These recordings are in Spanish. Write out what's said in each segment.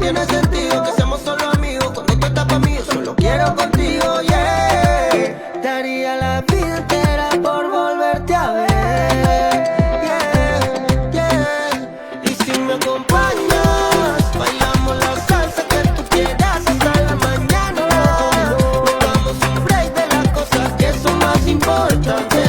tiene sentido que seamos solo amigos. Cuando tú estás pa' mí, yo solo quiero contigo, yeah. Daría la vida entera por volverte a ver, yeah, yeah. Y si me acompañas, bailamos la salsa que tú quieras hasta la mañana. Nos damos un break de las cosas que son más importantes.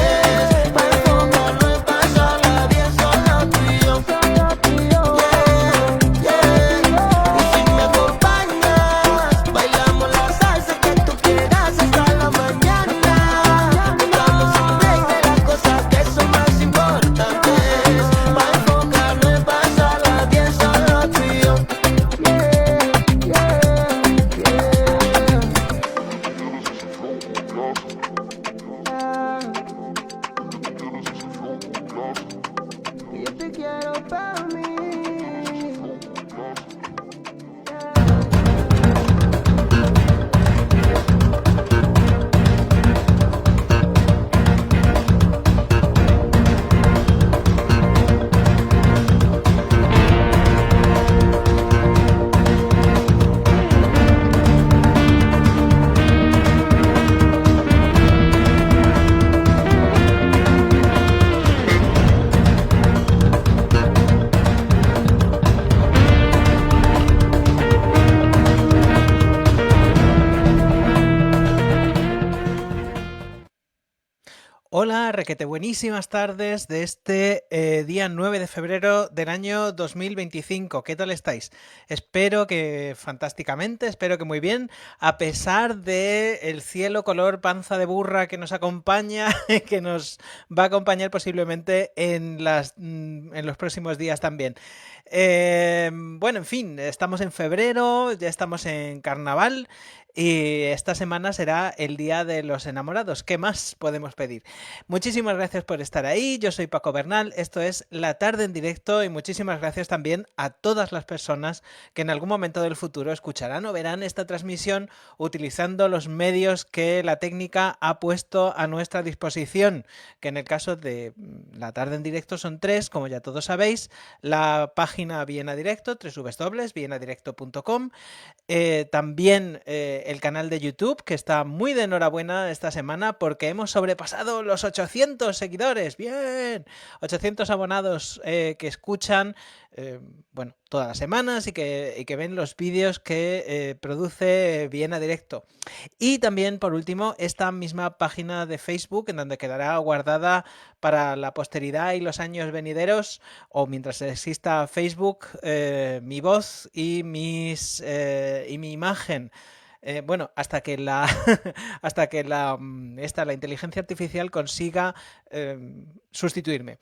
Hola, requete buenísimas tardes de este día 9 de febrero del año 2025. ¿Qué tal estáis? Espero que fantásticamente, espero que muy bien, a pesar de el cielo color panza de burra que nos acompaña, que nos va a acompañar posiblemente en los próximos días también. Bueno, en fin, estamos en febrero, ya estamos en carnaval. Y esta semana será el Día de los Enamorados. ¿Qué más podemos pedir? Muchísimas gracias por estar ahí. Yo soy Paco Bernal. Esto es La Tarde en Directo y muchísimas gracias también a todas las personas que en algún momento del futuro escucharán o verán esta transmisión utilizando los medios que la técnica ha puesto a nuestra disposición, que en el caso de La Tarde en Directo son 3, como ya todos sabéis: la página Viena Directo, www.vienadirecto.com, también el canal de YouTube, que está muy de enhorabuena esta semana porque hemos sobrepasado los 800 seguidores. ¡Bien! 800 abonados que escuchan bueno, todas las semanas y que ven los vídeos que produce Viena Directo. Y también, por último, esta misma página de Facebook, en donde quedará guardada para la posteridad y los años venideros, o mientras exista Facebook, mi voz y mi imagen. Bueno, hasta que la inteligencia artificial consiga sustituirme,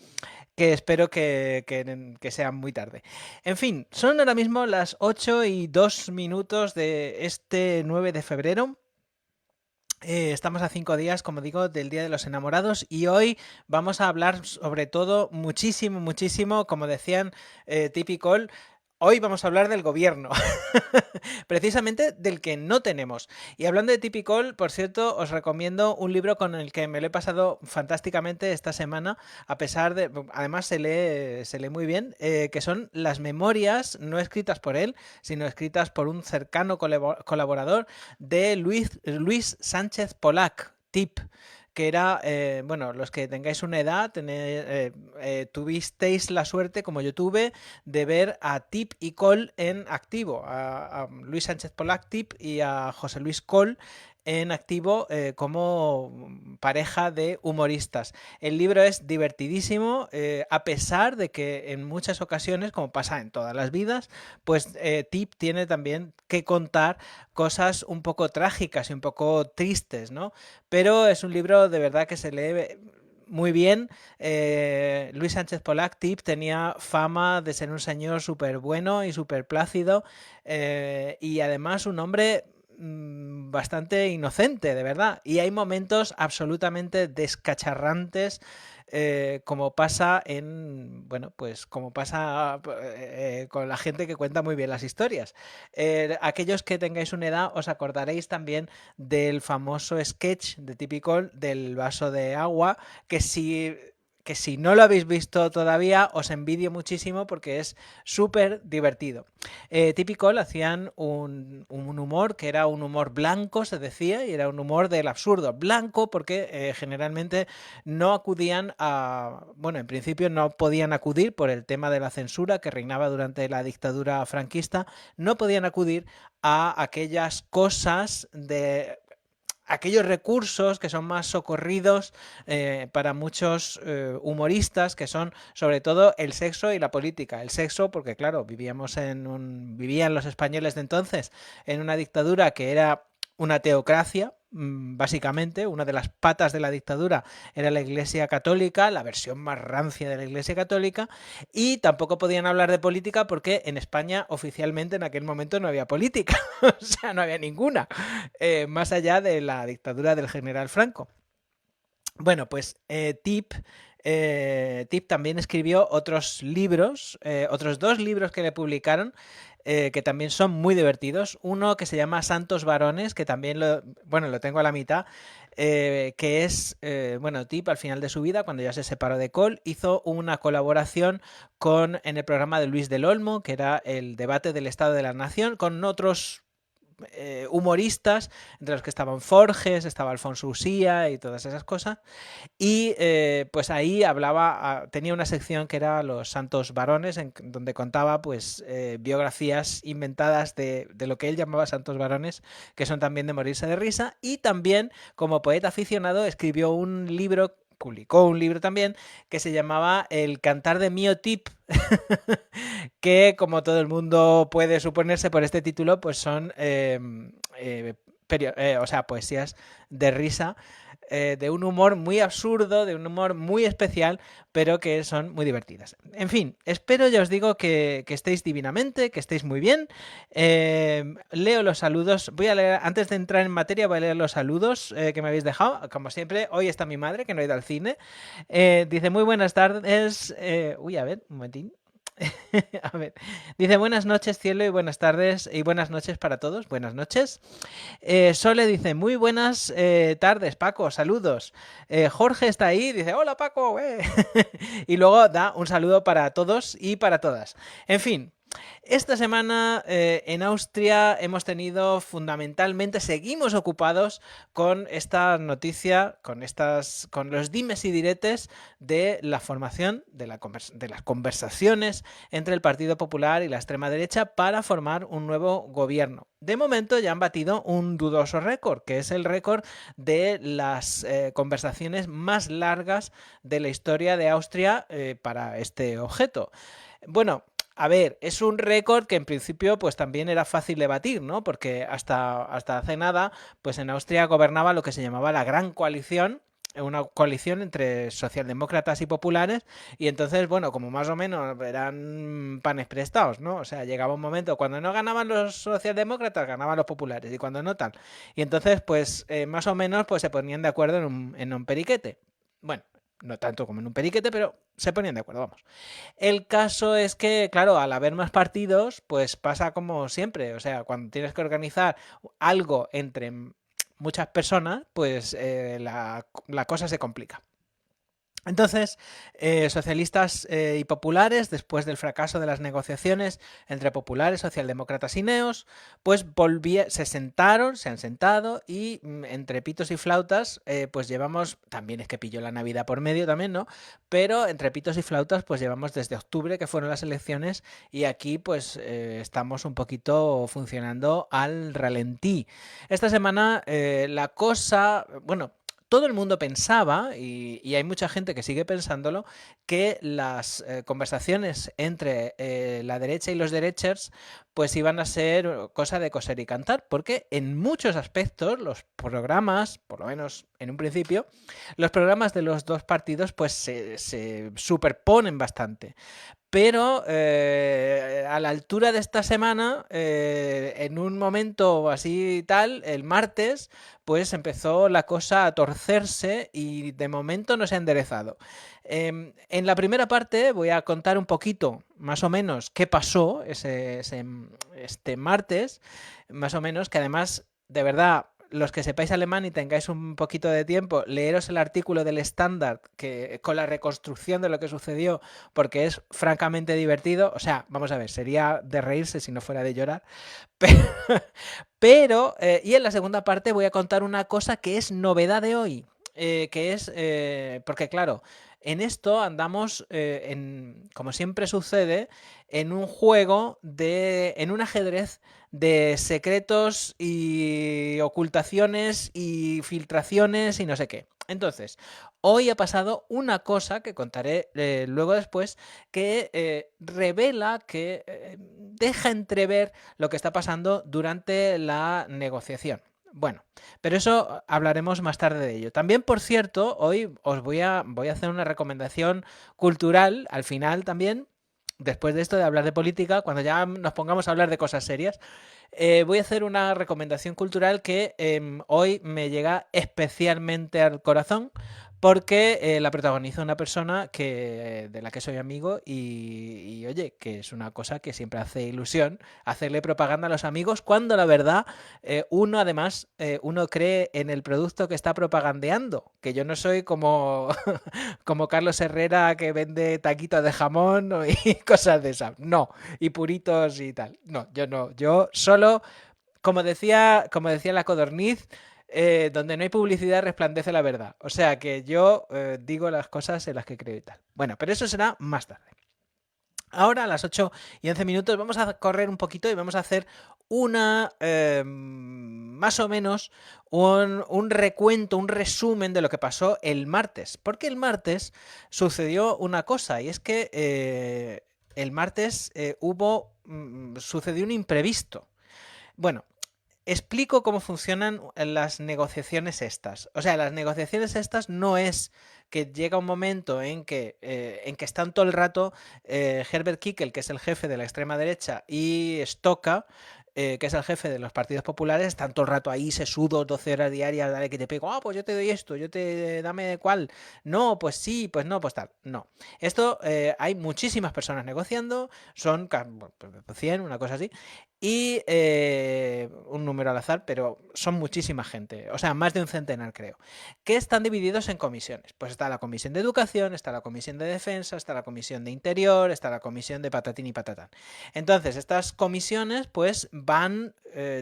que espero que sea muy tarde. En fin, son ahora mismo las 8:02 de este 9 de febrero. Estamos a 5 días, como digo, del Día de los Enamorados, y hoy vamos a hablar sobre todo muchísimo, como decían Típico. Hoy vamos a hablar del gobierno, precisamente del que no tenemos. Y hablando de Typical, por cierto, os recomiendo un libro con el que me lo he pasado fantásticamente esta semana, a pesar de, además se lee muy bien, que son las memorias, no escritas por él, sino escritas por un cercano colaborador de Luis Sánchez Polac, TIP, que era, bueno, los que tengáis una edad, tuvisteis la suerte, como yo tuve, de ver a Tip y Col en activo, a Luis Sánchez Polac, Tip, y a José Luis Col en activo como pareja de humoristas. El libro es divertidísimo, a pesar de que en muchas ocasiones, como pasa en todas las vidas, pues Tip tiene también que contar cosas un poco trágicas y un poco tristes, ¿no? Pero es un libro de verdad que se lee muy bien. Luis Sánchez Polac, Tip, tenía fama de ser un señor súper bueno y súper plácido, y además un hombre bastante inocente, de verdad. Y hay momentos absolutamente descacharrantes, como pasa en, bueno, pues como pasa con la gente que cuenta muy bien las historias. Aquellos que tengáis una edad os acordaréis también del famoso sketch de Typical del vaso de agua, que si que si no lo habéis visto todavía os envidio muchísimo porque es súper divertido. Típico, le hacían un humor que era un humor blanco, se decía, y era un humor del absurdo. Blanco porque generalmente no acudían a... Bueno, en principio no podían acudir por el tema de la censura que reinaba durante la dictadura franquista, no podían acudir a aquellas cosas de... aquellos recursos que son más socorridos para muchos humoristas, que son sobre todo el sexo y la política. El sexo, porque claro, vivían los españoles de entonces en una dictadura que era una teocracia, básicamente. Una de las patas de la dictadura era la Iglesia Católica, la versión más rancia de la Iglesia Católica, y tampoco podían hablar de política porque en España oficialmente en aquel momento no había política, o sea, no había ninguna, más allá de la dictadura del general Franco. Bueno, pues Tip también escribió otros libros, otros 2 libros que le publicaron, que también son muy divertidos. Uno que se llama Santos Varones, que también lo tengo a la mitad, que es, Tip al final de su vida, cuando ya se separó de Coll, hizo una colaboración en el programa de Luis del Olmo, que era el debate del Estado de la Nación, con otros humoristas, entre los que estaban Forges, estaba Alfonso Usía y todas esas cosas, y pues ahí tenía una sección que era Los Santos Varones, donde contaba pues biografías inventadas de lo que él llamaba santos varones, que son también de morirse de risa, y también como poeta aficionado publicó un libro también que se llamaba El cantar de Mío Tip, que como todo el mundo puede suponerse por este título, pues son poesías de risa, de un humor muy absurdo, de un humor muy especial, pero que son muy divertidas. En fin, espero, ya os digo, que estéis divinamente, que estéis muy bien. Leo los saludos. Voy a leer, antes de entrar en materia, voy a leer los saludos que me habéis dejado. Como siempre, hoy está mi madre, que no ha ido al cine. Dice, muy buenas tardes. A ver, un momentín. A ver, dice buenas noches cielo y buenas tardes y buenas noches para todos, buenas noches. Sole dice muy buenas tardes Paco, saludos. Jorge está ahí, dice hola Paco, y luego da un saludo para todos y para todas. En fin, esta semana en Austria hemos tenido seguimos ocupados con esta noticia, con los dimes y diretes de la formación de las conversaciones entre el Partido Popular y la extrema derecha para formar un nuevo gobierno. De momento ya han batido un dudoso récord, que es el récord de las conversaciones más largas de la historia de Austria para este objeto. Bueno, a ver, es un récord que en principio pues también era fácil de batir, ¿no? Porque hasta hace nada, pues en Austria gobernaba lo que se llamaba la Gran Coalición, una coalición entre socialdemócratas y populares, y entonces, bueno, como más o menos eran panes prestados, ¿no? O sea, llegaba un momento cuando no ganaban los socialdemócratas, ganaban los populares, y cuando no tal. Y entonces, pues, más o menos, pues se ponían de acuerdo en un periquete. Bueno, no tanto como en un periquete, pero se ponían de acuerdo, vamos. El caso es que, claro, al haber más partidos, pues pasa como siempre. O sea, cuando tienes que organizar algo entre muchas personas, pues la cosa se complica. Entonces, socialistas y populares, después del fracaso de las negociaciones entre populares, socialdemócratas y neos, pues se han sentado y entre pitos y flautas, pues llevamos, también es que pilló la Navidad por medio también, ¿no? Pero entre pitos y flautas, pues llevamos desde octubre, que fueron las elecciones, y aquí pues estamos un poquito funcionando al ralentí. Esta semana la cosa, bueno, todo el mundo pensaba, y hay mucha gente que sigue pensándolo, que las conversaciones entre la derecha y los derechers pues iban a ser cosa de coser y cantar, porque en muchos aspectos los programas, por lo menos en un principio, los programas de los dos partidos pues se superponen bastante. Pero a la altura de esta semana, en un momento así y tal, el martes, pues empezó la cosa a torcerse y de momento no se ha enderezado. En la primera parte voy a contar un poquito, más o menos, qué pasó este martes, más o menos, que además, de verdad, los que sepáis alemán y tengáis un poquito de tiempo, leeros el artículo del Standard con la reconstrucción de lo que sucedió, porque es francamente divertido. O sea, vamos a ver, sería de reírse si no fuera de llorar. Y en la segunda parte voy a contar una cosa que es novedad de hoy, que es, porque claro, en esto andamos, como siempre sucede, en un juego en un ajedrez de secretos y ocultaciones y filtraciones y no sé qué. Entonces, hoy ha pasado una cosa que contaré luego después, que revela, que deja entrever lo que está pasando durante la negociación. Bueno, pero eso hablaremos más tarde de ello. También, por cierto, hoy os voy a hacer una recomendación cultural al final también, después de esto de hablar de política, cuando ya nos pongamos a hablar de cosas serias. Voy a hacer una recomendación cultural que hoy me llega especialmente al corazón, porque la protagoniza una persona de la que soy amigo y oye, que es una cosa que siempre hace ilusión hacerle propaganda a los amigos, cuando la verdad uno además uno cree en el producto que está propagandeando, que yo no soy como como Carlos Herrera, que vende taquitos de jamón y cosas de esas, no, y puritos y tal, no, yo solo, como decía la codorniz, donde no hay publicidad resplandece la verdad. O sea que yo digo las cosas en las que creo y tal. Bueno, pero eso será más tarde. Ahora a las 8:11 vamos a correr un poquito y vamos a hacer más o menos un recuento, un resumen de lo que pasó el martes. Porque el martes sucedió una cosa, y es que el martes sucedió un imprevisto. Bueno, explico cómo funcionan las negociaciones estas. O sea, las negociaciones estas no es que llega un momento en que están todo el rato Herbert Kickl, que es el jefe de la extrema derecha, y Stoka, que es el jefe de los partidos populares, están todo el rato ahí sesudos, 12 horas diarias, dale que te pego, pues yo te doy esto, dame cuál, no, pues sí, pues no, pues tal, no. Esto hay muchísimas personas negociando, son 100, una cosa así, y un número al azar, pero son muchísima gente, o sea, más de un centenar creo, que están divididos en comisiones. Pues está la comisión de educación, está la comisión de defensa, está la comisión de interior, está la comisión de patatín y patatán. Entonces, estas comisiones pues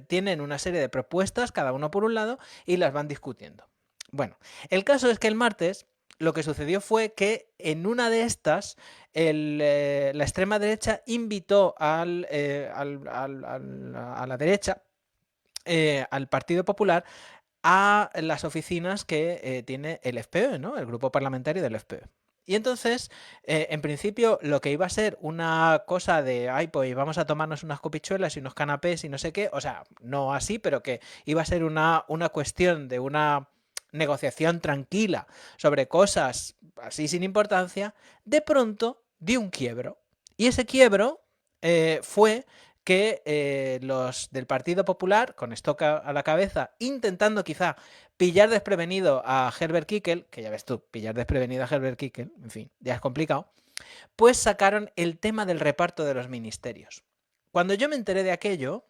tienen una serie de propuestas, cada uno por un lado, y las van discutiendo. Bueno, el caso es que el martes lo que sucedió fue que en una de estas la extrema derecha invitó a la derecha, al Partido Popular, a las oficinas que tiene el FPÖ, ¿no? El grupo parlamentario del FPÖ. Y entonces, en principio, lo que iba a ser una cosa de, pues vamos a tomarnos unas copichuelas y unos canapés y no sé qué, o sea, no así, pero que iba a ser una cuestión de una negociación tranquila sobre cosas así sin importancia, de pronto dio un quiebro. Y ese quiebro fue que los del Partido Popular, con Stoka a la cabeza, intentando quizá pillar desprevenido a Herbert Kickl, que ya ves tú, pillar desprevenido a Herbert Kickl, en fin, ya es complicado, pues sacaron el tema del reparto de los ministerios. Cuando yo me enteré de aquello,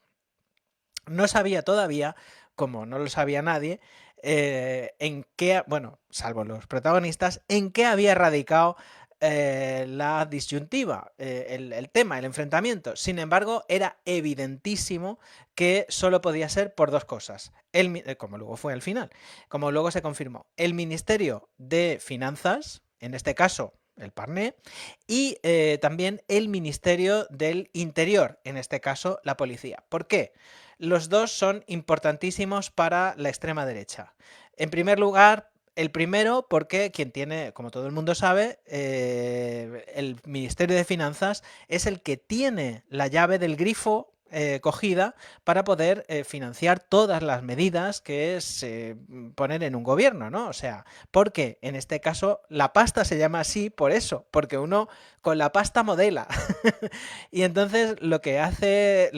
no sabía todavía, como no lo sabía nadie, en qué, bueno, salvo los protagonistas, en qué había radicado la disyuntiva, el tema, el enfrentamiento. Sin embargo, era evidentísimo que solo podía ser por dos cosas, como luego fue al final, como luego se confirmó, el Ministerio de Finanzas, en este caso el Parné, y también el Ministerio del Interior, en este caso la Policía. ¿Por qué? Los dos son importantísimos para la extrema derecha. En primer lugar, el primero porque quien tiene, como todo el mundo sabe, el Ministerio de Finanzas es el que tiene la llave del grifo cogida para poder financiar todas las medidas que se ponen en un gobierno, ¿no? O sea, porque en este caso la pasta se llama así por eso, porque uno con la pasta modela. Y entonces lo que hace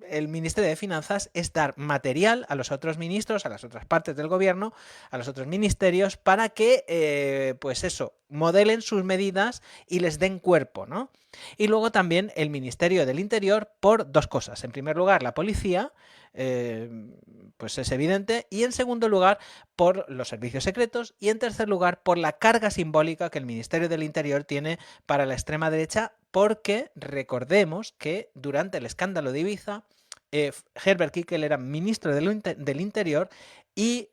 el Ministerio de Finanzas es dar material a los otros ministros, a las otras partes del gobierno, a los otros ministerios, para que, pues modelen sus medidas y les den cuerpo, ¿no? Y luego también el Ministerio del Interior Interior por dos cosas. En primer lugar, la policía, pues es evidente, y en segundo lugar, por los servicios secretos, y en tercer lugar, por la carga simbólica que el Ministerio del Interior tiene para la extrema derecha, porque recordemos que durante el escándalo de Ibiza, Herbert Kickl era ministro del Interior y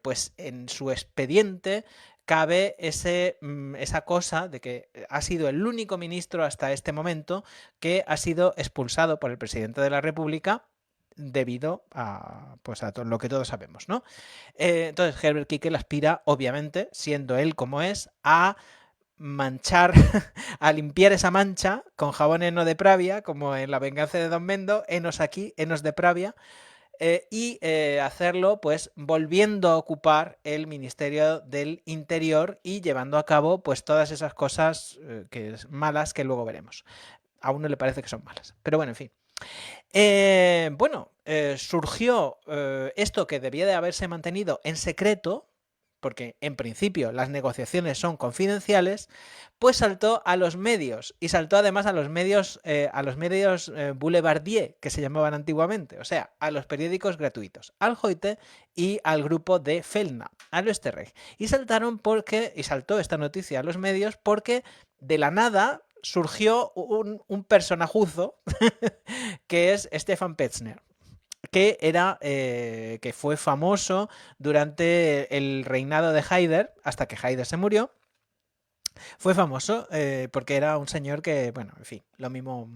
pues en su expediente cabe esa cosa de que ha sido el único ministro hasta este momento que ha sido expulsado por el presidente de la República debido a, pues a todo lo que todos sabemos, ¿no? Entonces Herbert Kickl aspira, obviamente, siendo él como es, a manchar, a limpiar esa mancha con jabón heno de Pravia, como en La venganza de Don Mendo, henos aquí, henos de Pravia, y hacerlo pues volviendo a ocupar el Ministerio del Interior y llevando a cabo pues todas esas cosas malas que luego veremos. A uno le parece que son malas, pero bueno, en fin. Surgió esto que debía de haberse mantenido en secreto, porque en principio las negociaciones son confidenciales, pues saltó a los medios, y saltó además a los medios Boulevardier, que se llamaban antiguamente, o sea, a los periódicos gratuitos, al Heute y al grupo de Felna, al Österreich. Y saltó esta noticia a los medios porque de la nada surgió un personajuzo que es Stefan Petzner, que fue famoso durante el reinado de Haider, hasta que Haider se murió. Fue famoso porque era un señor que, bueno, en fin, lo mismo,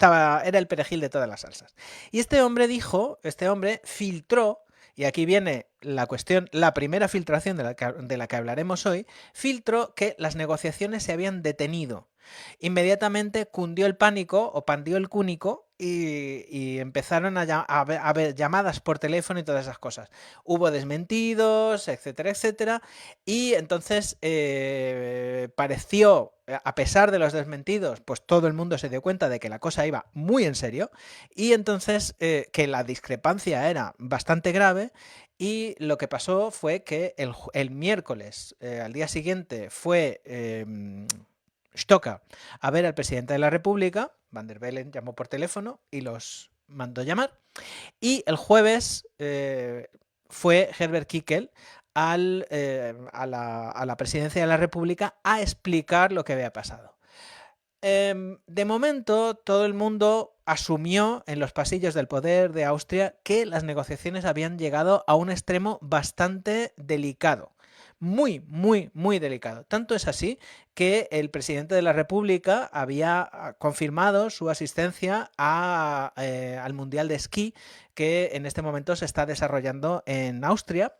era el perejil de todas las salsas. Y este hombre filtró, y aquí viene la cuestión, la primera filtración de la que hablaremos hoy, filtró que las negociaciones se habían detenido. Inmediatamente cundió el pánico o pandió el cúnico y empezaron a haber llamadas por teléfono y todas esas cosas. Hubo desmentidos, etcétera, etcétera, y entonces pareció, a pesar de los desmentidos, pues todo el mundo se dio cuenta de que la cosa iba muy en serio y entonces que la discrepancia era bastante grave. Y lo que pasó fue que el miércoles, al día siguiente, fue Stocker a ver al presidente de la República. Van der Bellen llamó por teléfono y los mandó llamar. Y el jueves fue Herbert Kickl a la presidencia de la República a explicar lo que había pasado. De momento, todo el mundo asumió en los pasillos del poder de Austria que las negociaciones habían llegado a un extremo bastante delicado. Muy, muy, muy delicado. Tanto es así que el presidente de la República había confirmado su asistencia al Mundial de Esquí que en este momento se está desarrollando en Austria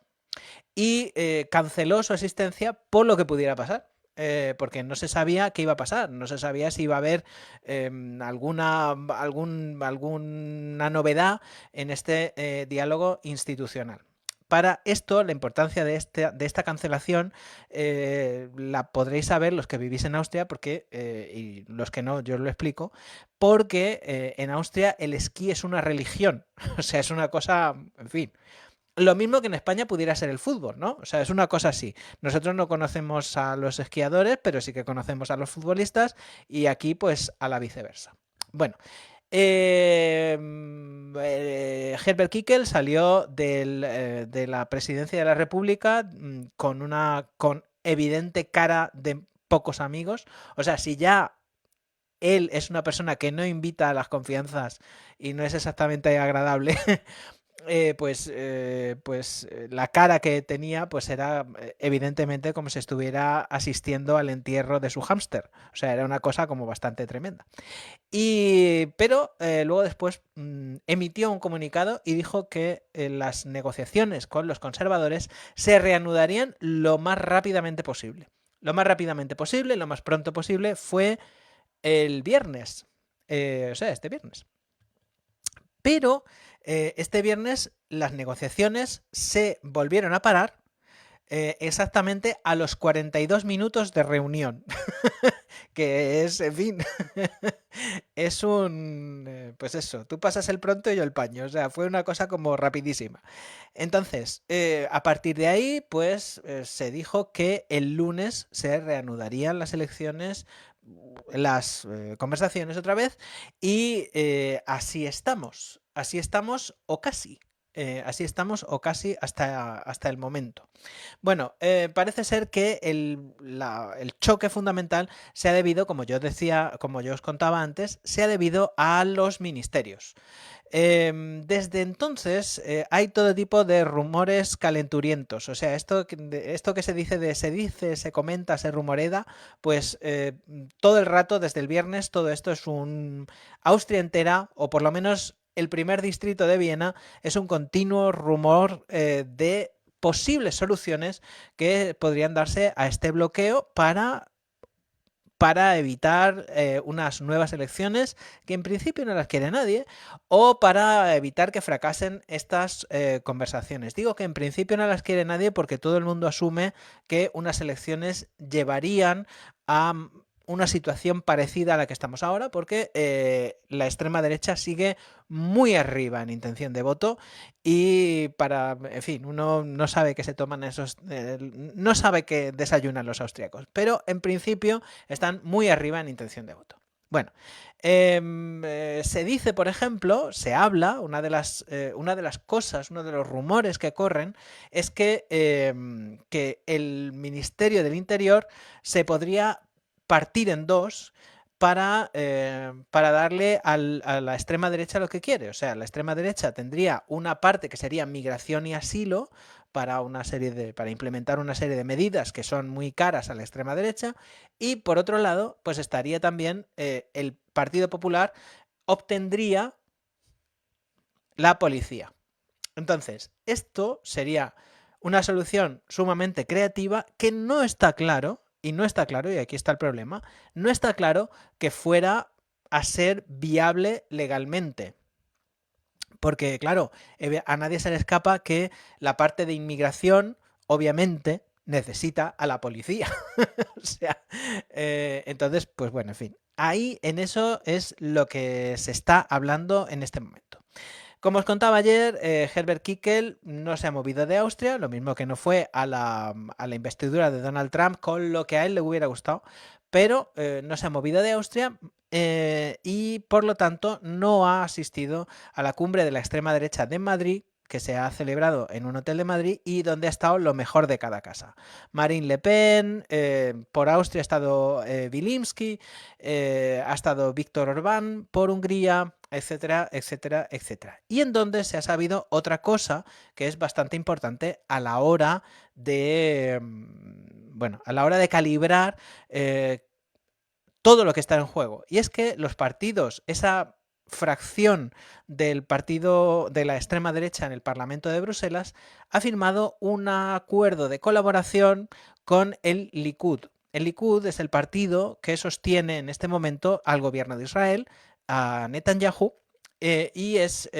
y canceló su asistencia por lo que pudiera pasar. Porque no se sabía qué iba a pasar, no se sabía si iba a haber alguna novedad en este diálogo institucional. Para esto, la importancia de esta cancelación la podréis saber los que vivís en Austria, y los que no, yo os lo explico, porque en Austria el esquí es una religión, o sea, es una cosa, en fin. Lo mismo que en España pudiera ser el fútbol, ¿no? O sea, es una cosa así. Nosotros no conocemos a los esquiadores, pero sí que conocemos a los futbolistas y aquí pues a la viceversa. Bueno, Herbert Kickl salió de la presidencia de la República con evidente cara de pocos amigos. O sea, si ya él es una persona que no invita a las confianzas y no es exactamente agradable, pues la cara que tenía pues era evidentemente como si estuviera asistiendo al entierro de su hámster. O sea, era una cosa como bastante tremenda. Pero luego después emitió un comunicado y dijo que las negociaciones con los conservadores se reanudarían lo más rápidamente posible. Lo más rápidamente posible, lo más pronto posible fue el viernes. O sea, este viernes. Pero este viernes las negociaciones se volvieron a parar exactamente a los 42 minutos de reunión. Que es, en fin, es pues eso, tú pasas el pronto y yo el paño. O sea, fue una cosa como rapidísima. Entonces, a partir de ahí, pues se dijo que el lunes se reanudarían las elecciones conversaciones otra vez y así estamos o casi. Así estamos o casi hasta el momento. Bueno, parece ser que el choque fundamental se ha debido, como yo os contaba antes, se ha debido a los ministerios. Desde entonces hay todo tipo de rumores calenturientos. O sea, esto que se dice, se comenta, se rumoreda, pues todo el rato, desde el viernes, todo esto es Austria entera, o por lo menos el primer distrito de Viena, es un continuo rumor de posibles soluciones que podrían darse a este bloqueo para evitar unas nuevas elecciones que en principio no las quiere nadie, o para evitar que fracasen estas conversaciones. Digo que en principio no las quiere nadie porque todo el mundo asume que unas elecciones llevarían a una situación parecida a la que estamos ahora, porque la extrema derecha sigue muy arriba en intención de voto y en fin, uno no sabe qué se toman no sabe qué desayunan los austriacos, pero en principio están muy arriba en intención de voto. Bueno, se dice, por ejemplo, se habla, una de las cosas, uno de los rumores que corren es que el Ministerio del Interior se podría partir en dos para darle a la extrema derecha lo que quiere. O sea, la extrema derecha tendría una parte que sería migración y asilo para implementar una serie de medidas que son muy caras a la extrema derecha, y por otro lado, pues estaría también el Partido Popular obtendría la policía. Entonces, esto sería una solución sumamente creativa que no está claro. Y no está claro, y aquí está el problema, no está claro que fuera a ser viable legalmente. Porque, claro, a nadie se le escapa que la parte de inmigración, obviamente, necesita a la policía. O sea, entonces, pues bueno, en fin. Ahí, en eso es lo que se está hablando en este momento. Como os contaba ayer, Herbert Kickl no se ha movido de Austria, lo mismo que no fue a la investidura de Donald Trump, con lo que a él le hubiera gustado, pero no se ha movido de Austria y por lo tanto no ha asistido a la cumbre de la extrema derecha de Madrid, que se ha celebrado en un hotel de Madrid y donde ha estado lo mejor de cada casa. Marine Le Pen, por Austria ha estado Wilimski, ha estado Víctor Orbán por Hungría, etcétera, etcétera, etcétera. Y en donde se ha sabido otra cosa que es bastante importante a la hora de, calibrar todo lo que está en juego. Y es que los partidos, esa fracción del partido de la extrema derecha en el Parlamento de Bruselas, ha firmado un acuerdo de colaboración con el Likud. El Likud es el partido que sostiene en este momento al gobierno de Israel, a Netanyahu, y es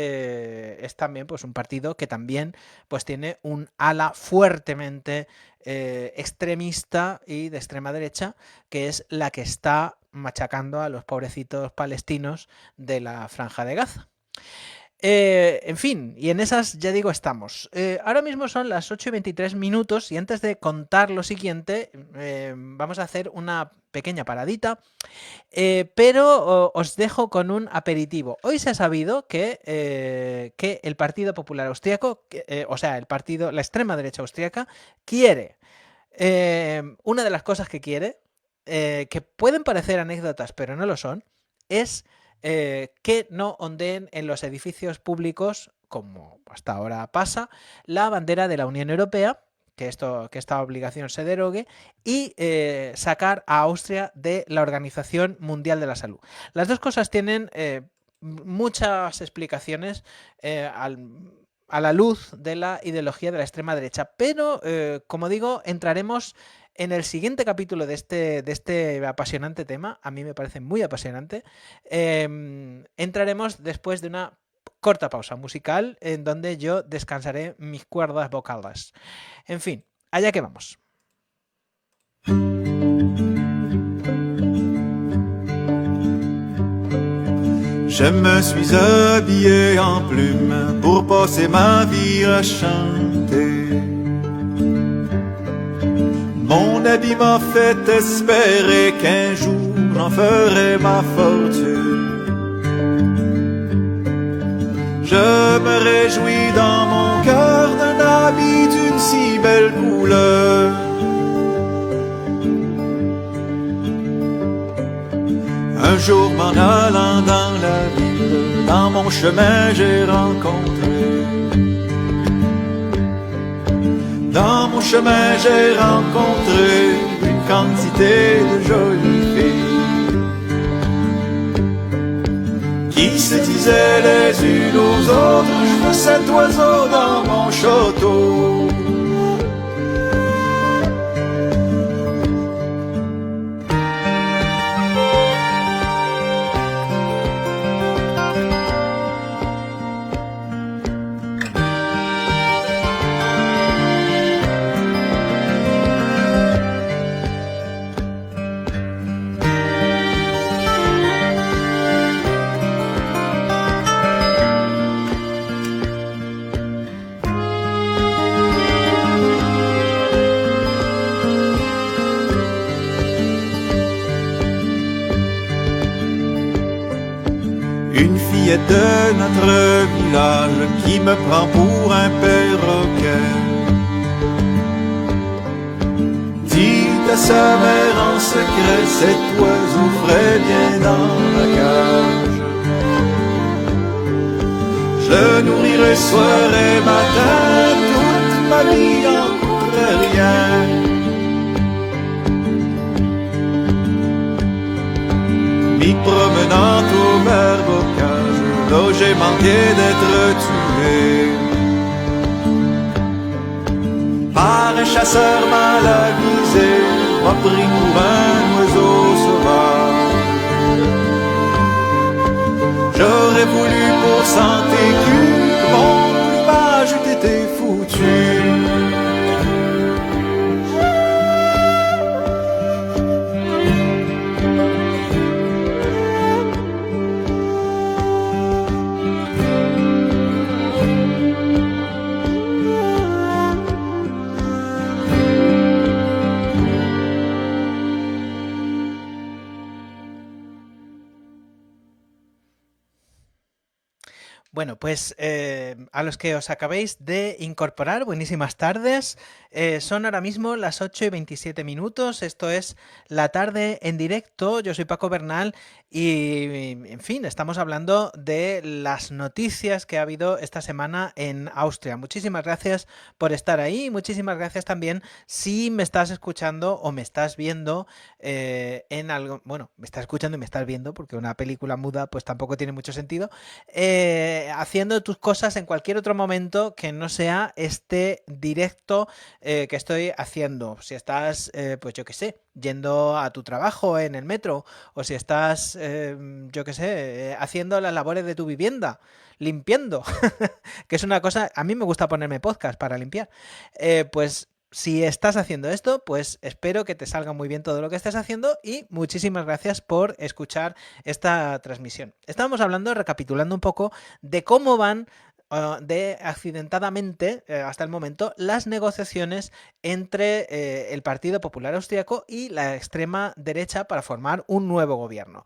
también pues un partido que también pues tiene un ala fuertemente extremista y de extrema derecha, que es la que está machacando a los pobrecitos palestinos de la Franja de Gaza. En fin, y en esas ya digo estamos. Ahora mismo son las 8:23 y antes de contar lo siguiente vamos a hacer una pequeña paradita, pero os dejo con un aperitivo. Hoy se ha sabido que el Partido Popular Austriaco, la extrema derecha austriaca, quiere, una de las cosas que quiere, que pueden parecer anécdotas pero no lo son, es que no ondeen en los edificios públicos, como hasta ahora pasa, la bandera de la Unión Europea, que esta obligación se derogue, y sacar a Austria de la Organización Mundial de la Salud. Las dos cosas tienen muchas explicaciones a la luz de la ideología de la extrema derecha, pero como digo, entraremos en el siguiente capítulo de este apasionante tema. A mí me parece muy apasionante. Entraremos después de una corta pausa musical en donde yo descansaré mis cuerdas vocales. En fin, allá que vamos. Je me suis habillé en plume pour passer ma vie à chanter. Mon habit m'a fait espérer qu'un jour j'en ferai ma fortune. Je me réjouis dans mon cœur d'un habit d'une si belle couleur. Un jour m'en allant dans la ville, dans mon chemin j'ai rencontré. Dans mon chemin j'ai rencontré une quantité de jolies filles qui se disaient les unes aux autres, je veux cet oiseau dans mon château. De notre village qui me prend pour un perroquet. Dit à sa mère en secret, cet oiseau ferait bien dans la cage. Je le nourrirai soir et matin, toute ma vie en coûterait rien. M'y promenant au barbocage, là j'ai manqué d'être tué par un chasseur mal avisé, m'a pris pour un oiseau sauvage. J'aurais voulu pour santé que mon plumage eût été foutu. Bueno, pues a los que os acabéis de incorporar, buenísimas tardes. Son ahora mismo las 8:27. Esto es La Tarde en Directo. Yo soy Paco Bernal y, en fin, estamos hablando de las noticias que ha habido esta semana en Austria. Muchísimas gracias por estar ahí. Muchísimas gracias también si me estás escuchando o me estás viendo en algo... Bueno, me estás escuchando y me estás viendo porque una película muda pues tampoco tiene mucho sentido. Haciendo tus cosas en cualquier otro momento que no sea este directo que estoy haciendo. Si estás, pues yo qué sé, yendo a tu trabajo en el metro, o si estás, yo qué sé, haciendo las labores de tu vivienda, limpiando, que es una cosa, a mí me gusta ponerme podcast para limpiar, pues... Si estás haciendo esto, pues espero que te salga muy bien todo lo que estés haciendo y muchísimas gracias por escuchar esta transmisión. Estábamos hablando, recapitulando un poco, de cómo van de accidentadamente hasta el momento las negociaciones entre el Partido Popular Austriaco y la extrema derecha para formar un nuevo gobierno.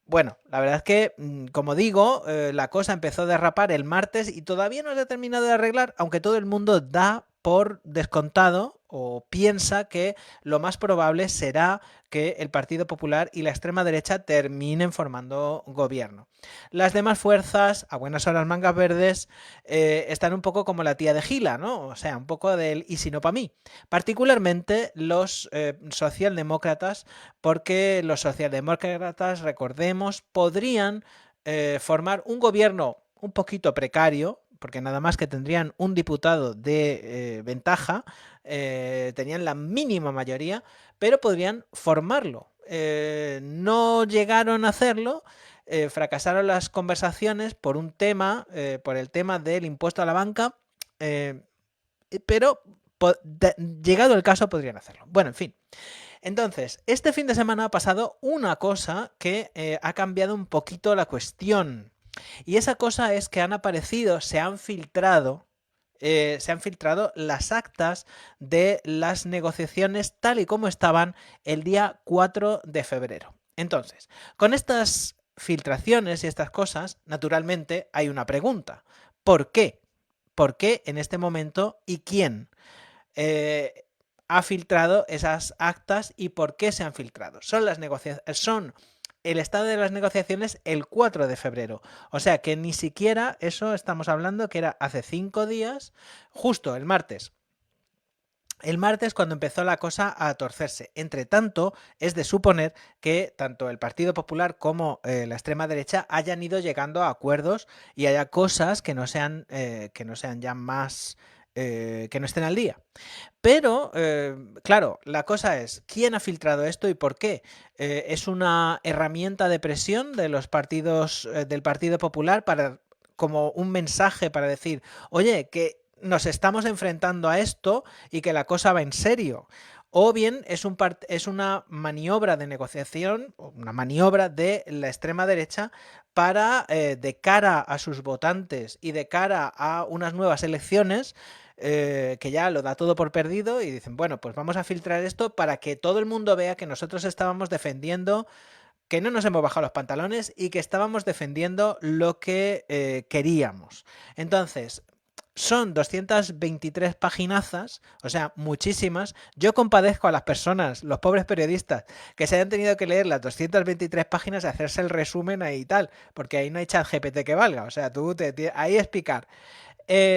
Bueno, la verdad es que, como digo, la cosa empezó a derrapar el martes y todavía no se ha terminado de arreglar, aunque todo el mundo da por descontado o piensa que lo más probable será que el Partido Popular y la extrema derecha terminen formando gobierno. Las demás fuerzas, a buenas horas mangas verdes, están un poco como la tía de Gila, ¿no? O sea, un poco del y si no pa' mí. Particularmente los socialdemócratas, porque los socialdemócratas, recordemos, podrían formar un gobierno un poquito precario, porque nada más que tendrían un diputado de ventaja, tenían la mínima mayoría, pero podrían formarlo. No llegaron a hacerlo, fracasaron las conversaciones por un tema, por el tema del impuesto a la banca, pero llegado el caso podrían hacerlo. Bueno, en fin. Entonces, este fin de semana ha pasado una cosa que ha cambiado un poquito la cuestión. Y esa cosa es que han aparecido, se han filtrado las actas de las negociaciones tal y como estaban el día 4 de febrero. Entonces, con estas filtraciones y estas cosas, naturalmente hay una pregunta. ¿Por qué? ¿Por qué en este momento y quién ha filtrado esas actas y por qué se han filtrado? Son el estado de las negociaciones el 4 de febrero. O sea que ni siquiera eso estamos hablando que era hace 5 días, justo el martes. El martes cuando empezó la cosa a torcerse. Entre tanto, es de suponer que tanto el Partido Popular como la extrema derecha hayan ido llegando a acuerdos y haya cosas que no sean ya más... que no estén al día. Pero, claro, la cosa es, ¿quién ha filtrado esto y por qué? ¿Es una herramienta de presión de los partidos del Partido Popular para como un mensaje para decir, oye, que nos estamos enfrentando a esto y que la cosa va en serio? O bien es una maniobra de negociación, una maniobra de la extrema derecha para, de cara a sus votantes y de cara a unas nuevas elecciones, que ya lo da todo por perdido y dicen, bueno, pues vamos a filtrar esto para que todo el mundo vea que nosotros estábamos defendiendo, que no nos hemos bajado los pantalones y que estábamos defendiendo lo que queríamos. Entonces, son 223 paginazas, o sea, muchísimas. Yo compadezco a las personas, los pobres periodistas, que se hayan tenido que leer las 223 páginas y hacerse el resumen ahí y tal, porque ahí no hay chat GPT que valga, o sea, ahí es picar.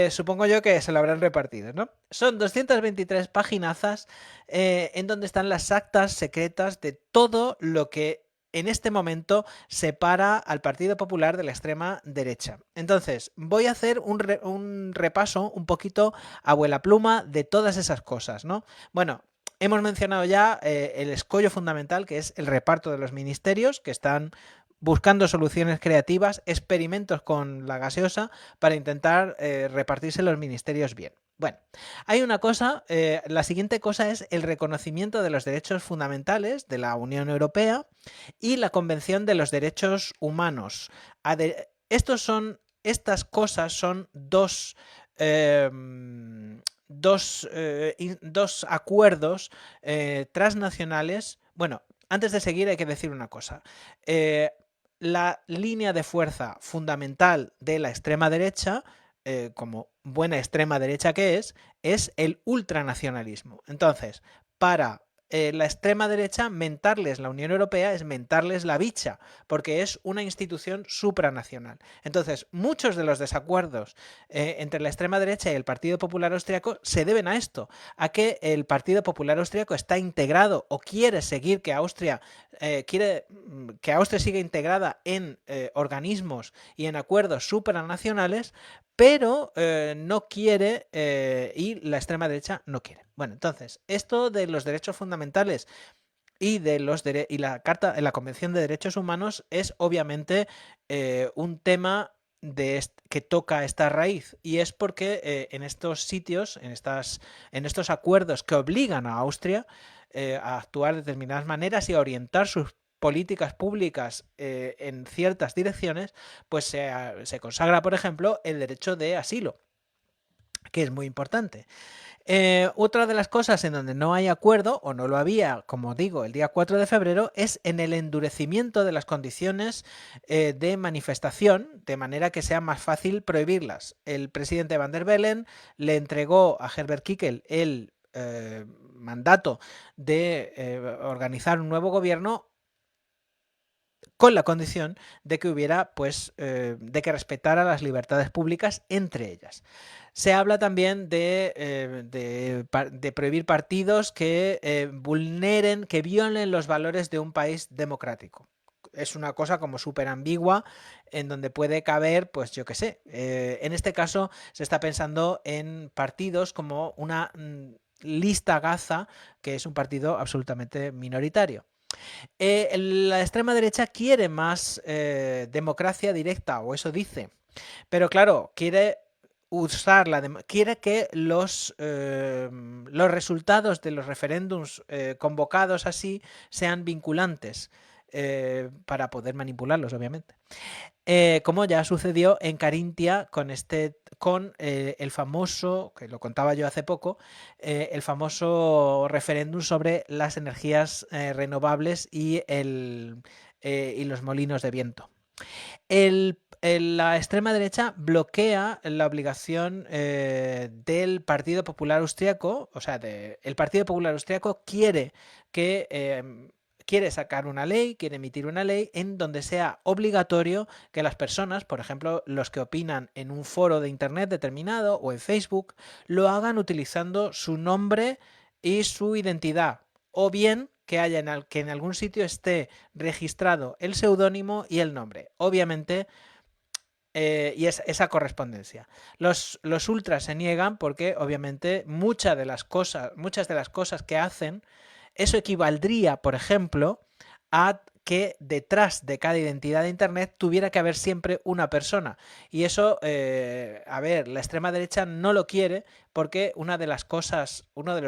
Supongo yo que se lo habrán repartido, ¿no? Son 223 paginazas en donde están las actas secretas de todo lo que en este momento separa al Partido Popular de la extrema derecha. Entonces, voy a hacer un repaso un poquito abuela pluma de todas esas cosas, ¿no? Bueno, hemos mencionado ya el escollo fundamental, que es el reparto de los ministerios, que están buscando soluciones creativas, experimentos con la gaseosa para intentar repartirse los ministerios bien. Bueno, hay una cosa, la siguiente cosa es el reconocimiento de los derechos fundamentales de la Unión Europea y la Convención de los Derechos Humanos. Estas cosas son dos acuerdos transnacionales. Bueno, antes de seguir hay que decir una cosa. La línea de fuerza fundamental de la extrema derecha, como buena extrema derecha que es el ultranacionalismo. Entonces, para la extrema derecha, mentarles la Unión Europea es mentarles la bicha, porque es una institución supranacional. Entonces, muchos de los desacuerdos entre la extrema derecha y el Partido Popular Austriaco se deben a esto, a que el Partido Popular Austriaco está integrado o quiere seguir que Austria siga integrada en organismos y en acuerdos supranacionales, pero no quiere y la extrema derecha no quiere. Bueno, entonces, esto de los derechos fundamentales y de la Convención de Derechos Humanos es obviamente un tema que toca esta raíz, y es porque en estos sitios, en estos acuerdos que obligan a Austria a actuar de determinadas maneras y a orientar sus políticas públicas en ciertas direcciones, pues se consagra, por ejemplo, el derecho de asilo, que es muy importante. Otra de las cosas en donde no hay acuerdo, o no lo había, como digo, el día 4 de febrero, es en el endurecimiento de las condiciones de manifestación, de manera que sea más fácil prohibirlas. El presidente Van der Bellen le entregó a Herbert Kickl el mandato de organizar un nuevo gobierno con la condición de que hubiera, pues, de que respetara las libertades públicas, entre ellas. Se habla también de prohibir partidos que vulneren, que violen los valores de un país democrático. Es una cosa como súper ambigua, en donde puede caber, pues yo qué sé. En este caso se está pensando en partidos como una lista Gaza, que es un partido absolutamente minoritario. La extrema derecha quiere más democracia directa, o eso dice, pero claro, quiere que los resultados de los referéndums convocados así sean vinculantes. para poder manipularlos, obviamente. Como ya sucedió en Carintia con el famoso, que lo contaba yo hace poco, el famoso referéndum sobre las energías renovables y los molinos de viento. La extrema derecha bloquea la obligación del Partido Popular Austriaco, o sea, el Partido Popular Austriaco quiere sacar una ley, quiere emitir una ley en donde sea obligatorio que las personas, por ejemplo, los que opinan en un foro de internet determinado o en Facebook, lo hagan utilizando su nombre y su identidad, o bien que en algún sitio esté registrado el seudónimo y el nombre. Obviamente, y es esa correspondencia. Los ultras se niegan porque, obviamente, muchas de las cosas que hacen, eso equivaldría, por ejemplo, a que detrás de cada identidad de internet tuviera que haber siempre una persona. Y eso, la extrema derecha no lo quiere porque uno de los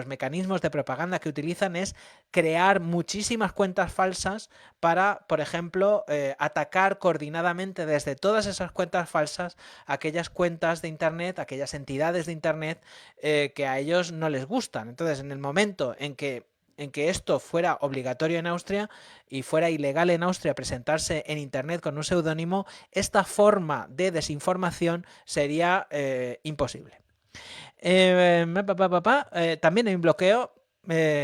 mecanismos de propaganda que utilizan es crear muchísimas cuentas falsas para, por ejemplo, atacar coordinadamente desde todas esas cuentas falsas aquellas cuentas de internet, aquellas entidades de internet que a ellos no les gustan. Entonces, en el momento en que esto fuera obligatorio en Austria y fuera ilegal en Austria presentarse en internet con un seudónimo, esta forma de desinformación sería imposible. También hay un bloqueo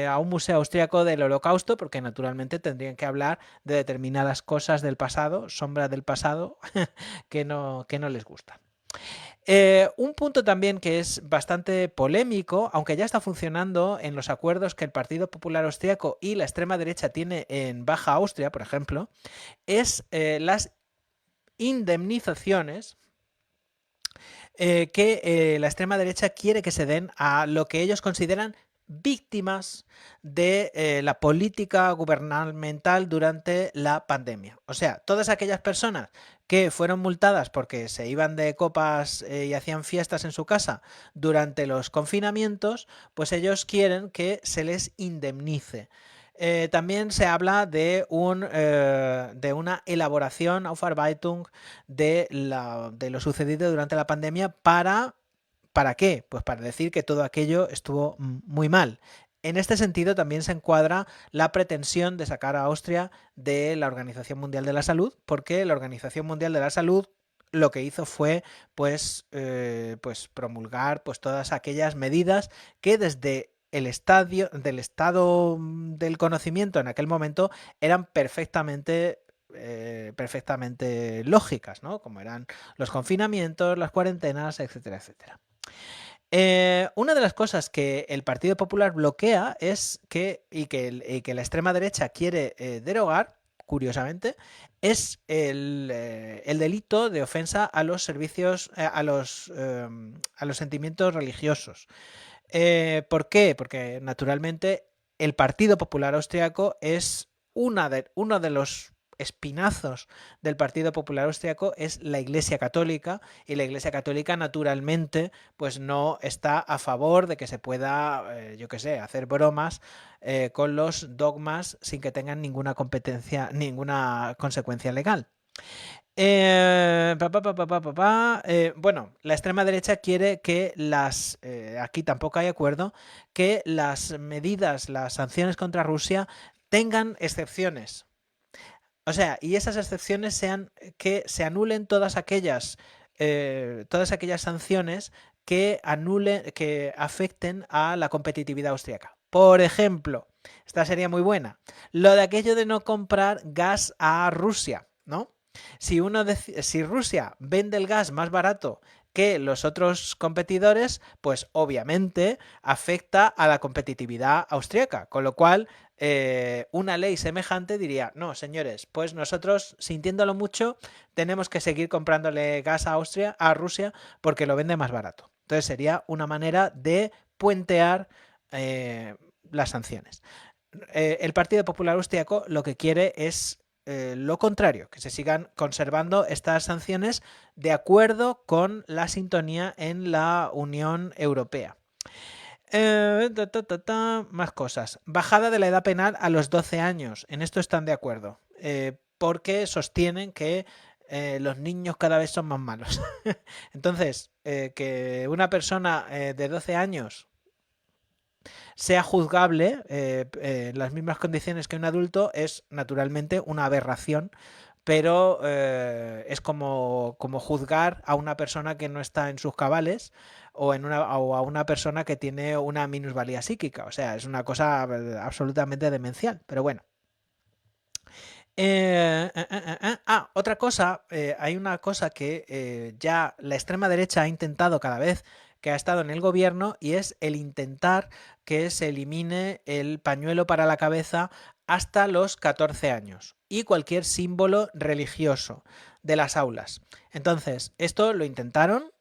a un museo austriaco del Holocausto, porque naturalmente tendrían que hablar de determinadas cosas del pasado, sombras del pasado, que no les gustan. Un punto también que es bastante polémico, aunque ya está funcionando en los acuerdos que el Partido Popular Austriaco y la extrema derecha tiene en Baja Austria, por ejemplo, es las indemnizaciones que la extrema derecha quiere que se den a lo que ellos consideran víctimas de la política gubernamental durante la pandemia. O sea, todas aquellas personas que fueron multadas porque se iban de copas y hacían fiestas en su casa durante los confinamientos, pues ellos quieren que se les indemnice. También se habla de una elaboración, Aufarbeitung, de lo sucedido durante la pandemia. ¿Para qué? Pues para decir que todo aquello estuvo muy mal. En este sentido también se encuadra la pretensión de sacar a Austria de la Organización Mundial de la Salud, porque la Organización Mundial de la Salud lo que hizo fue pues promulgar pues todas aquellas medidas que desde el estado del conocimiento en aquel momento eran perfectamente lógicas, ¿no? Como eran los confinamientos, las cuarentenas, etcétera, etcétera. Una de las cosas que el Partido Popular bloquea es que la extrema derecha quiere derogar, curiosamente, es el delito de ofensa a los servicios, a los sentimientos religiosos. ¿Por qué? Porque naturalmente el Partido Popular Austriaco es uno de los espinazos del Partido Popular Austriaco es la Iglesia Católica, y la Iglesia Católica naturalmente pues no está a favor de que se pueda, hacer bromas con los dogmas sin que tengan ninguna consecuencia legal. Bueno, la extrema derecha quiere que aquí tampoco hay acuerdo, que las sanciones contra Rusia tengan excepciones. O sea, y esas excepciones sean que se anulen todas aquellas sanciones que afecten a la competitividad austríaca. Por ejemplo, esta sería muy buena, lo de aquello de no comprar gas a Rusia, ¿no? Si Rusia vende el gas más barato que los otros competidores, pues obviamente afecta a la competitividad austríaca, con lo cual una ley semejante diría, no, señores, pues nosotros, sintiéndolo mucho, tenemos que seguir comprándole gas a Rusia porque lo vende más barato. Entonces sería una manera de puentear las sanciones. El Partido Popular Austriaco lo que quiere es lo contrario, que se sigan conservando estas sanciones de acuerdo con la sintonía en la Unión Europea. Más cosas. Bajada de la edad penal a los 12 años. En esto están de acuerdo. porque sostienen que los niños cada vez son más malos. Entonces, que una persona de 12 años sea juzgable en las mismas condiciones que un adulto es naturalmente una aberración, pero es como juzgar a una persona que no está en sus cabales o a una persona que tiene una minusvalía psíquica. O sea, es una cosa absolutamente demencial. Pero bueno. Otra cosa, hay una cosa que ya la extrema derecha ha intentado cada vez que ha estado en el gobierno, y es el intentar que se elimine el pañuelo para la cabeza hasta los 14 años y cualquier símbolo religioso de las aulas. Entonces, esto lo intentaron,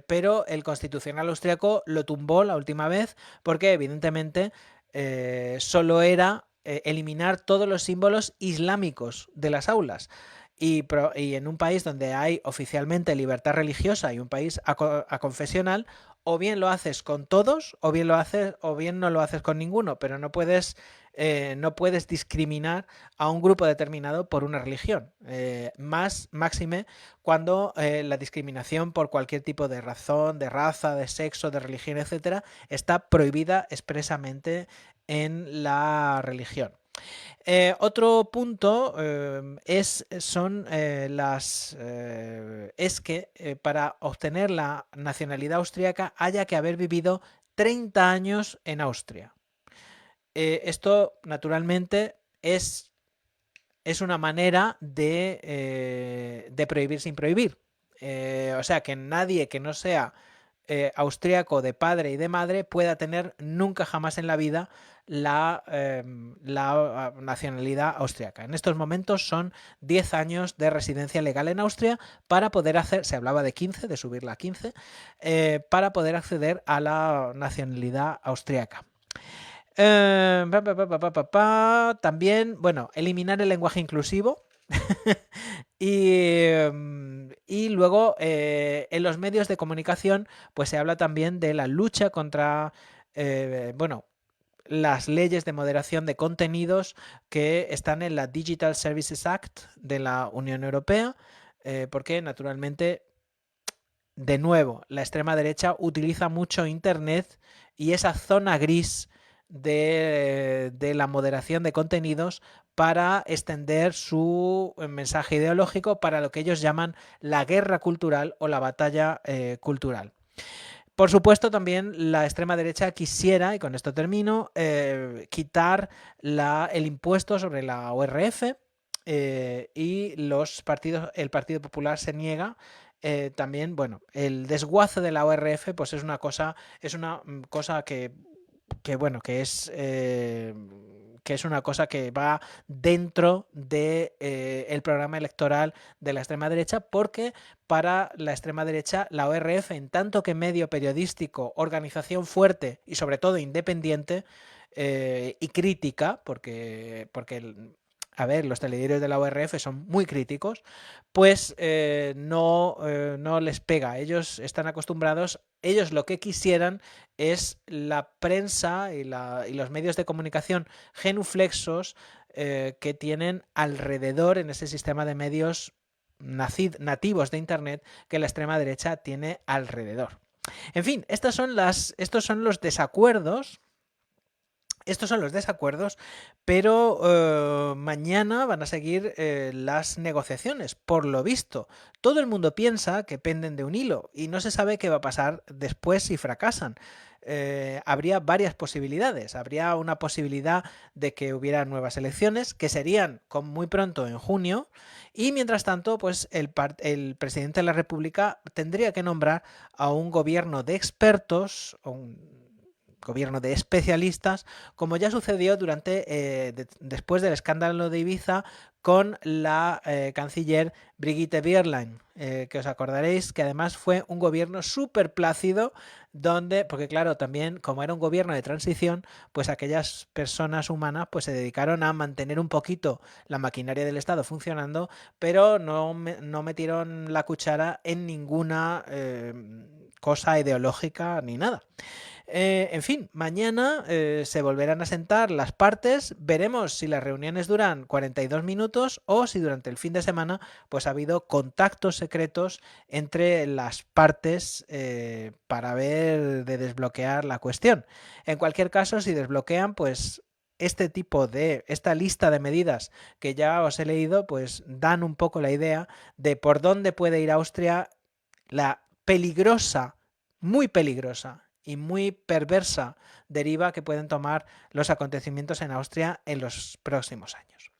pero el Constitucional austriaco lo tumbó la última vez porque evidentemente solo era eliminar todos los símbolos islámicos de las aulas. Y en un país donde hay oficialmente libertad religiosa y un país aconfesional, o bien lo haces con todos, o bien no lo haces con ninguno, pero no puedes discriminar a un grupo determinado por una religión. Máxime cuando la discriminación por cualquier tipo de razón, de raza, de sexo, de religión, etcétera, está prohibida expresamente en la religión. Otro punto es que para obtener la nacionalidad austríaca haya que haber vivido 30 años en Austria. Esto, naturalmente, es una manera de prohibir sin prohibir. O sea, que nadie que no sea austríaco de padre y de madre pueda tener nunca jamás en la vida la nacionalidad austriaca. En estos momentos son 10 años de residencia legal en Austria para poder se hablaba de 15, de subirla a 15, para poder acceder a la nacionalidad austriaca. También, bueno, eliminar el lenguaje inclusivo. Y luego en los medios de comunicación pues se habla también de la lucha contra las leyes de moderación de contenidos que están en la Digital Services Act de la Unión Europea, porque naturalmente, de nuevo, la extrema derecha utiliza mucho Internet y esa zona gris de la moderación de contenidos para extender su mensaje ideológico para lo que ellos llaman la guerra cultural o la batalla cultural. Por supuesto, también la extrema derecha quisiera, y con esto termino, quitar el impuesto sobre la ORF, y el Partido Popular se niega. También, bueno, el desguace de la ORF pues es una cosa que es una cosa que va dentro de el programa electoral de la extrema derecha, porque para la extrema derecha la ORF, en tanto que medio periodístico, organización fuerte y sobre todo independiente y crítica, porque a ver, los telediarios de la ORF son muy críticos, pues no les pega. Ellos están acostumbrados, ellos lo que quisieran es la prensa y los medios de comunicación genuflexos que tienen alrededor en ese sistema de medios nativos de Internet que la extrema derecha tiene alrededor. En fin, estos son los desacuerdos. Estos son los desacuerdos, pero mañana van a seguir las negociaciones. Por lo visto, todo el mundo piensa que penden de un hilo y no se sabe qué va a pasar después si fracasan. Habría varias posibilidades. Habría una posibilidad de que hubiera nuevas elecciones, que serían muy pronto en junio, y mientras tanto, pues el presidente de la República tendría que nombrar a un gobierno de expertos, gobierno de especialistas, como ya sucedió después del escándalo de Ibiza con la canciller Brigitte Bierlein, que os acordaréis que además fue un gobierno súper plácido, porque claro, también como era un gobierno de transición, pues aquellas personas humanas pues se dedicaron a mantener un poquito la maquinaria del Estado funcionando, pero no metieron la cuchara en ninguna cosa ideológica ni nada. En fin, mañana se volverán a sentar las partes, veremos si las reuniones duran 42 minutos o si durante el fin de semana pues ha habido contactos secretos entre las partes para ver de desbloquear la cuestión. En cualquier caso, si desbloquean, pues esta lista de medidas que ya os he leído, pues dan un poco la idea de por dónde puede ir Austria, la peligrosa, muy peligrosa y muy perversa deriva que pueden tomar los acontecimientos en Austria en los próximos años.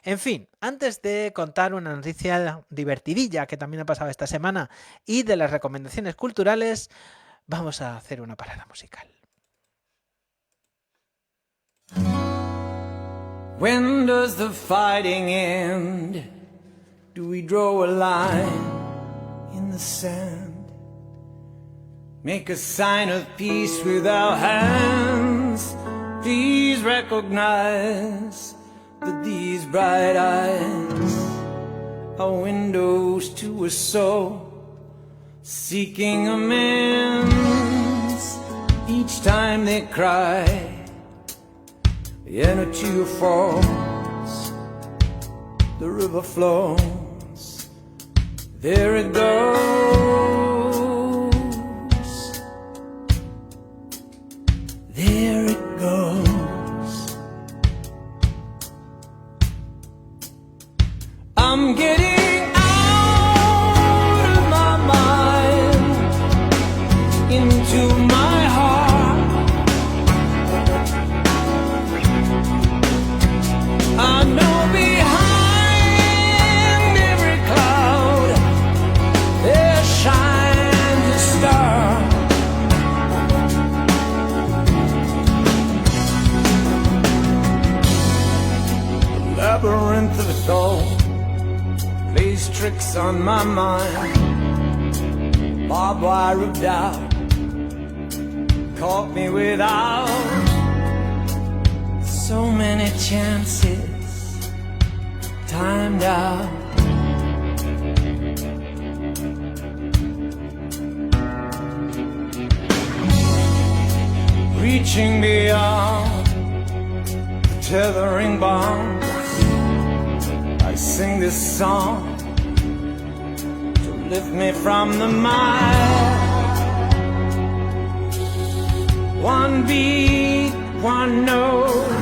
En fin, antes de contar una noticia divertidilla que también ha pasado esta semana y de las recomendaciones culturales, vamos a hacer una parada musical. When does the fighting end? Do we draw a line in the sand? Make a sign of peace with our hands. Please recognize that these bright eyes are windows to a soul seeking amends. Each time they cry, and a tear falls, the river flows, there it goes, there it goes. I'm getting out of my mind, into my heart. I know behind every cloud there shines a star. A labyrinth of soul plays tricks on my mind. Barbed wire of doubt caught me without so many chances timed out. Reaching beyond the tethering bonds, I sing this song to lift me from the mire. One beat, one note,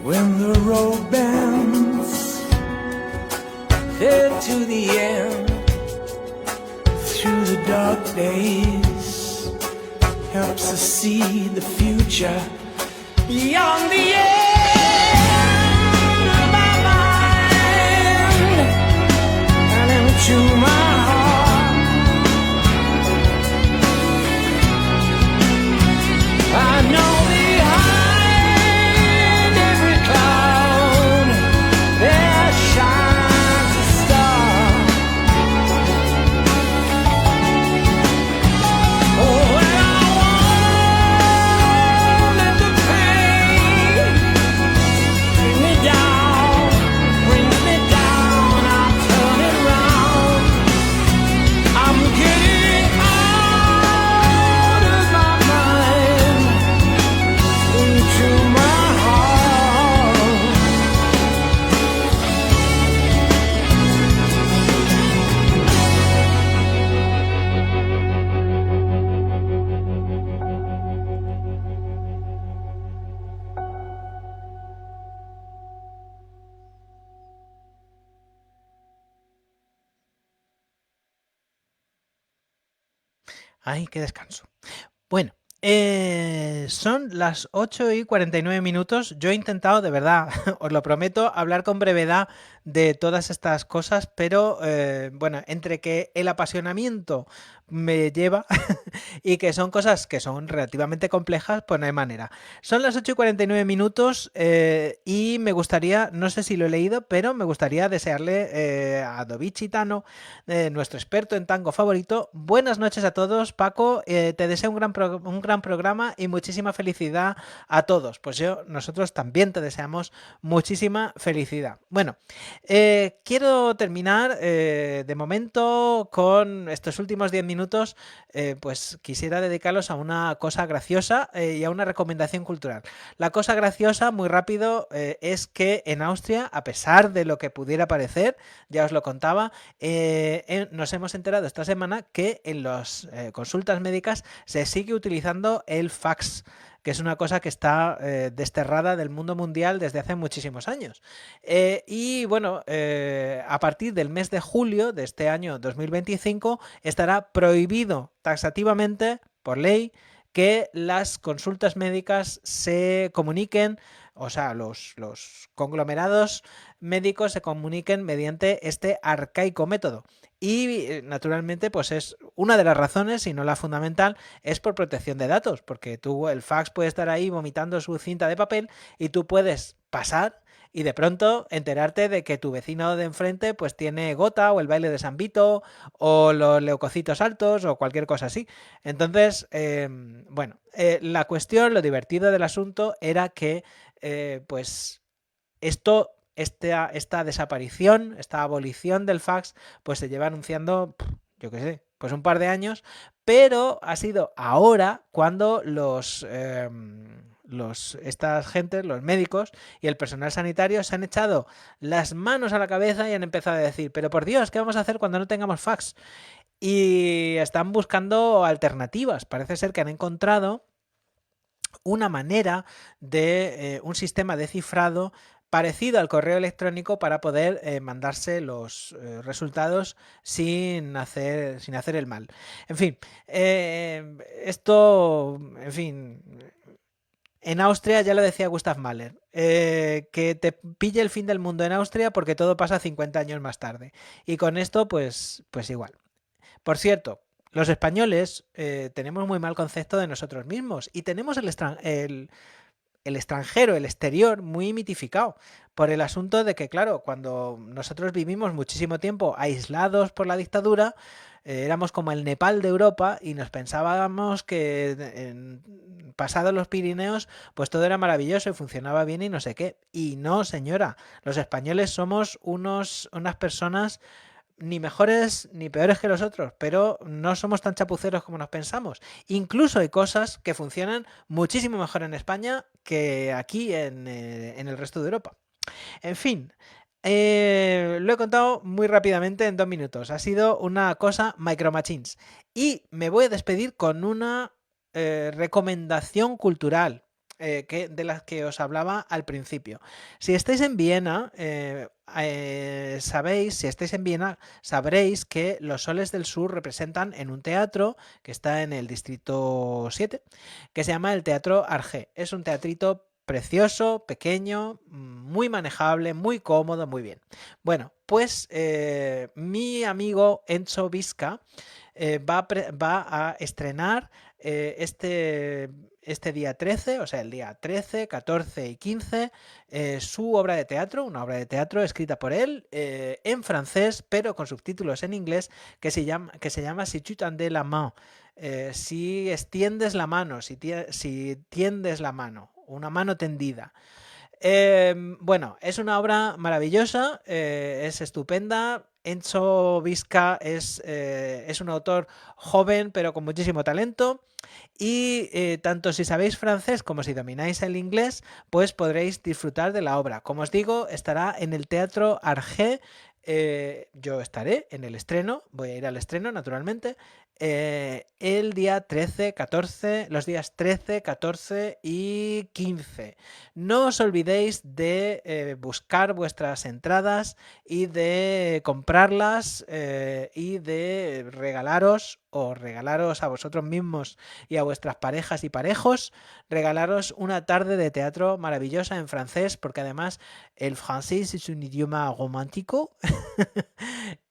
when the road bends, there to the end, through the dark days, helps us see the future beyond the end of my mind and into my heart. I know Ay, qué descanso. Bueno, son las 8:49. Yo he intentado, de verdad, os lo prometo, hablar con brevedad de todas estas cosas, pero bueno, entre que el apasionamiento me lleva y que son cosas que son relativamente complejas, pues no hay manera. Son las 8:49 y me gustaría, no sé si lo he leído, pero me gustaría desearle a Dovici Tano, nuestro experto en tango favorito, buenas noches a todos. Paco, te deseo un gran programa y muchísima felicidad a todos. Pues nosotros también te deseamos muchísima felicidad. Bueno, quiero terminar de momento con estos últimos 10 minutos, pues quisiera dedicarlos a una cosa graciosa y a una recomendación cultural. La cosa graciosa, muy rápido, es que en Austria, a pesar de lo que pudiera parecer, ya os lo contaba, nos hemos enterado esta semana que en las consultas médicas se sigue utilizando el fax, que es una cosa que está desterrada del mundo mundial desde hace muchísimos años. Y bueno, a partir del mes de julio de este año 2025 estará prohibido taxativamente, por ley, que las consultas médicas se comuniquen, o sea, los conglomerados médicos se comuniquen mediante este arcaico método. Y naturalmente, pues es una de las razones, y no la fundamental, es por protección de datos, porque el fax puede estar ahí vomitando su cinta de papel y tú puedes pasar y de pronto enterarte de que tu vecino de enfrente pues tiene gota o el baile de San Vito o los leucocitos altos o cualquier cosa así. Entonces, bueno, la cuestión, lo divertido del asunto era que pues esta desaparición, esta abolición del fax, pues se lleva anunciando, yo qué sé, pues un par de años, pero ha sido ahora cuando estas gentes, los médicos y el personal sanitario se han echado las manos a la cabeza y han empezado a decir, pero por Dios, ¿qué vamos a hacer cuando no tengamos fax? Y están buscando alternativas. Parece ser que han encontrado una manera de un sistema de cifrado parecido al correo electrónico para poder mandarse los resultados sin hacer el mal. En fin, esto, en fin, en Austria ya lo decía Gustav Mahler, que te pille el fin del mundo en Austria porque todo pasa 50 años más tarde. Y con esto, pues igual. Por cierto, los españoles tenemos muy mal concepto de nosotros mismos y tenemos el extranjero, el exterior, muy mitificado por el asunto de que, claro, cuando nosotros vivimos muchísimo tiempo aislados por la dictadura, éramos como el Nepal de Europa y nos pensábamos que pasados los Pirineos pues todo era maravilloso y funcionaba bien y no sé qué. Y no, señora, los españoles somos unas personas ni mejores ni peores que los otros, pero no somos tan chapuceros como nos pensamos. Incluso hay cosas que funcionan muchísimo mejor en España que aquí en el resto de Europa. En fin, lo he contado muy rápidamente en 2 minutos. Ha sido una cosa Micro Machines. Y me voy a despedir con una recomendación cultural. De las que os hablaba al principio. Si estáis en Viena, sabréis que los Soles del Sur representan en un teatro que está en el distrito 7, que se llama el Teatro Arge. Es un teatrito precioso, pequeño, muy manejable, muy cómodo, muy bien. Bueno, pues mi amigo Enzo Visca va a estrenar este día 13, o sea, el día 13, 14 y 15, su obra de teatro, una obra de teatro escrita por él en francés, pero con subtítulos en inglés, que se llama Si tu tendais la main, si extiendes la mano, si tiendes la mano, una mano tendida. Bueno, es una obra maravillosa, es estupenda. Enzo Visca es un autor joven pero con muchísimo talento y tanto si sabéis francés como si domináis el inglés pues podréis disfrutar de la obra. Como os digo, estará en el Teatro Arge. Yo estaré en el estreno, voy a ir al estreno naturalmente el día 13, 14, los días 13, 14 y 15. No os olvidéis de buscar vuestras entradas y de comprarlas y de regalaros a vosotros mismos y a vuestras parejas y parejos, regalaros una tarde de teatro maravillosa en francés, porque además el francés es un idioma romántico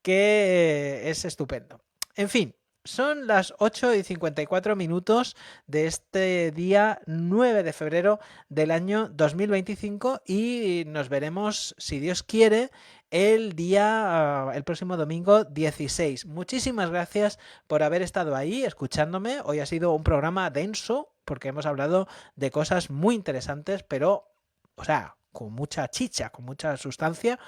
que es estupendo. En fin, son las 8:54 de este día 9 de febrero del año 2025 y nos veremos, si Dios quiere, el próximo domingo 16. Muchísimas gracias por haber estado ahí escuchándome. Hoy ha sido un programa denso porque hemos hablado de cosas muy interesantes, pero, o sea, con mucha chicha, con mucha sustancia.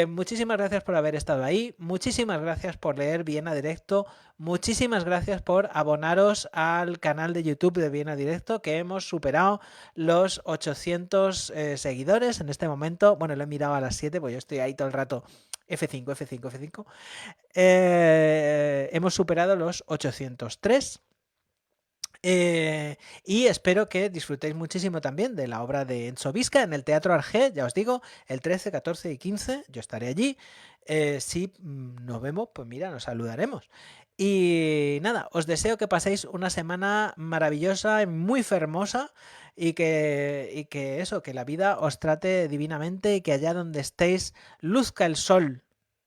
Muchísimas gracias por haber estado ahí, muchísimas gracias por leer Viena Directo, muchísimas gracias por abonaros al canal de YouTube de Viena Directo, que hemos superado los 800 seguidores en este momento. Bueno, lo he mirado a las 7, pues yo estoy ahí todo el rato F5, F5, F5. Hemos superado los 803. Y espero que disfrutéis muchísimo también de la obra de Enzo Visca en el Teatro Argé, ya os digo, el 13, 14 y 15, yo estaré allí. Si nos vemos, pues mira, nos saludaremos. Y nada, os deseo que paséis una semana maravillosa, muy hermosa, y que eso, que la vida os trate divinamente y que allá donde estéis luzca el sol,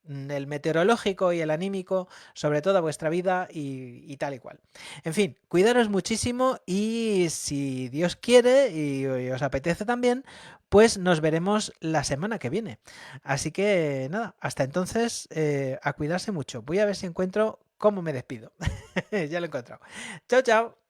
el meteorológico y el anímico, sobre toda vuestra vida y tal y cual. En fin, cuidaros muchísimo y si Dios quiere y os apetece también, pues nos veremos la semana que viene. Así que nada, hasta entonces a cuidarse mucho. Voy a ver si encuentro cómo me despido. Ya lo he encontrado. Chao, chao.